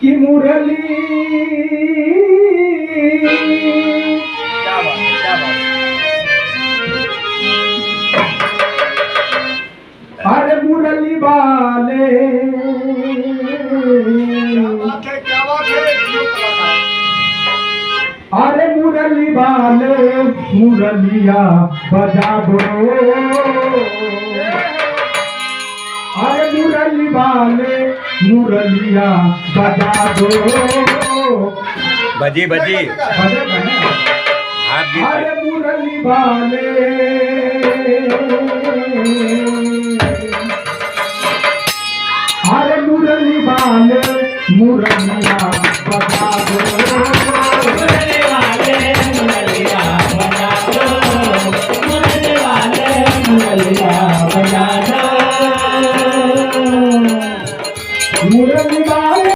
की मुरली क्या बात है, क्या बात है। अरे मुरली वाले क्या बात है, क्या बात है। अरे मुरली वाले मुरलिया बजा दो अरे मुरली वाले मुरलिया बजा दो बजी बजी बजेगा ना? हाथ भी अरे मुरली वाले अरे मुरली वाले मुरलिया